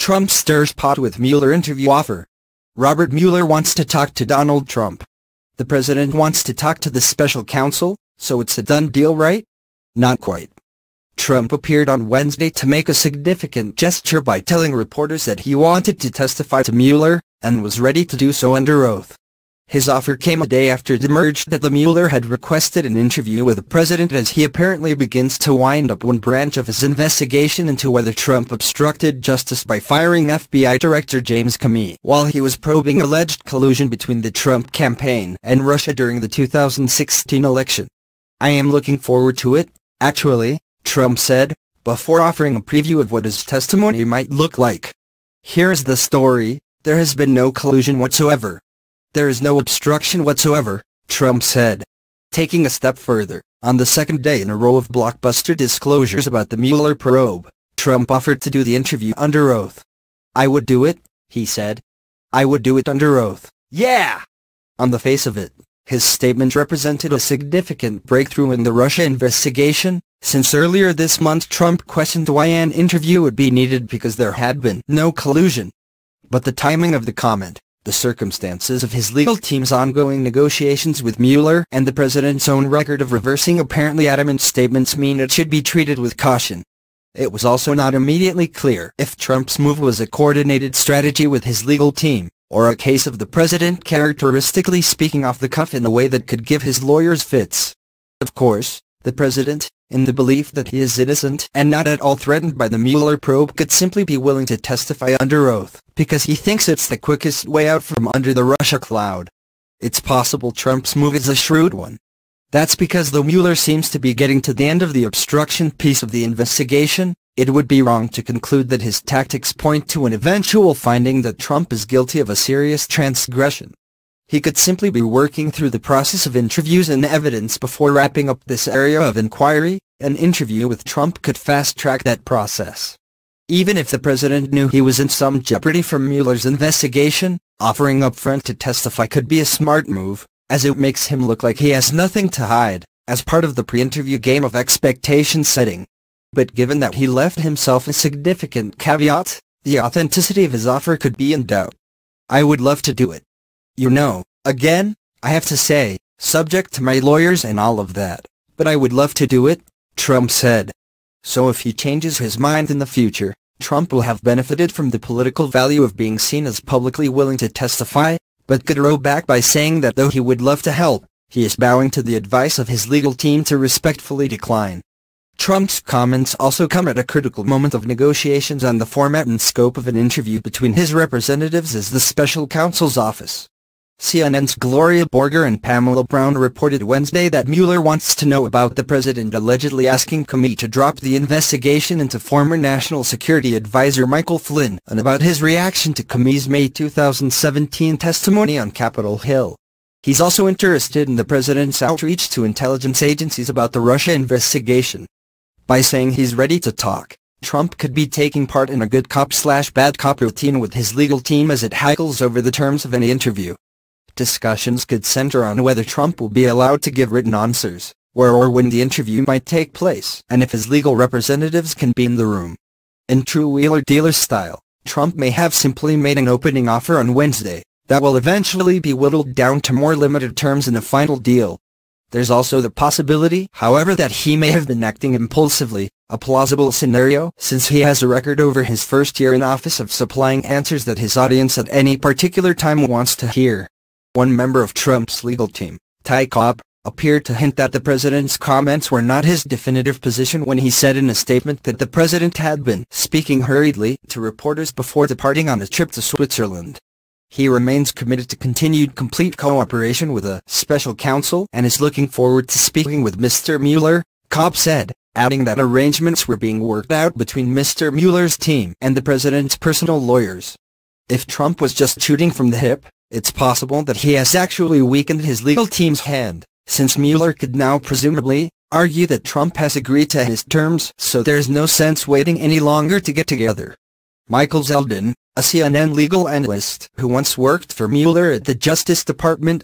Trump stirs pot with Mueller interview offer. Robert Mueller wants to talk to Donald Trump. The president wants to talk to the special counsel, so it's a done deal, right? Not quite. Trump appeared on Wednesday to make a significant gesture by telling reporters that he wanted to testify to Mueller, and was ready to do so under oath. His offer came a day after it emerged that Mueller had requested an interview with the president as he apparently begins to wind up one branch of his investigation into whether Trump obstructed justice by firing FBI Director James Comey while he was probing alleged collusion between the Trump campaign and Russia during the 2016 election. "I am looking forward to it, actually," Trump said, before offering a preview of what his testimony might look like. "Here's the story: there has been no collusion whatsoever. There is no obstruction whatsoever," Trump said. Taking a step further, on the second day in a row of blockbuster disclosures about the Mueller probe, Trump offered to do the interview under oath. "I would do it," he said. "I would do it under oath, yeah!" On the face of it, his statement represented a significant breakthrough in the Russia investigation, since earlier this month Trump questioned why an interview would be needed because there had been no collusion. But the timing of the comment, the circumstances of his legal team's ongoing negotiations with Mueller, and the president's own record of reversing apparently adamant statements mean it should be treated with caution. It was also not immediately clear if Trump's move was a coordinated strategy with his legal team, or a case of the president characteristically speaking off the cuff in a way that could give his lawyers fits. Of course, the president, in the belief that he is innocent and not at all threatened by the Mueller probe, could simply be willing to testify under oath, because he thinks it's the quickest way out from under the Russia cloud. It's possible Trump's move is a shrewd one. That's because though Mueller seems to be getting to the end of the obstruction piece of the investigation, it would be wrong to conclude that his tactics point to an eventual finding that Trump is guilty of a serious transgression. He could simply be working through the process of interviews and evidence before wrapping up this area of inquiry. An interview with Trump could fast-track that process. Even if the president knew he was in some jeopardy from Mueller's investigation, offering up front to testify could be a smart move, as it makes him look like he has nothing to hide, as part of the pre-interview game of expectation setting. But given that he left himself a significant caveat, the authenticity of his offer could be in doubt. "I would love to do it. You know, again, I have to say, subject to my lawyers and all of that, but I would love to do it," Trump said. So if he changes his mind in the future, Trump will have benefited from the political value of being seen as publicly willing to testify, but could row back by saying that though he would love to help, he is bowing to the advice of his legal team to respectfully decline. Trump's comments also come at a critical moment of negotiations on the format and scope of an interview between his representatives as the special counsel's office. CNN's Gloria Borger and Pamela Brown reported Wednesday that Mueller wants to know about the president allegedly asking Comey to drop the investigation into former National Security Advisor Michael Flynn, and about his reaction to Comey's May 2017 testimony on Capitol Hill. He's also interested in the president's outreach to intelligence agencies about the Russia investigation. By saying he's ready to talk, Trump could be taking part in a good cop/bad cop routine with his legal team as it haggles over the terms of any interview. Discussions could center on whether Trump will be allowed to give written answers, where or when the interview might take place, and if his legal representatives can be in the room. In true wheeler-dealer style, Trump may have simply made an opening offer on Wednesday that will eventually be whittled down to more limited terms in a final deal. There's also the possibility, however, that he may have been acting impulsively, a plausible scenario since he has a record over his first year in office of supplying answers that his audience at any particular time wants to hear. One member of Trump's legal team, Ty Cobb, appeared to hint that the president's comments were not his definitive position when he said in a statement that the president had been speaking hurriedly to reporters before departing on a trip to Switzerland. He remains committed to continued complete cooperation with a special counsel and is looking forward to speaking with Mr. Mueller, Cobb said, adding that arrangements were being worked out between Mr. Mueller's team and the president's personal lawyers. If Trump was just shooting from the hip, it's possible that he has actually weakened his legal team's hand, since Mueller could now presumably argue that Trump has agreed to his terms, so there's no sense waiting any longer to get together. Michael Zeldin, a CNN legal analyst who once worked for Mueller at the Justice Department,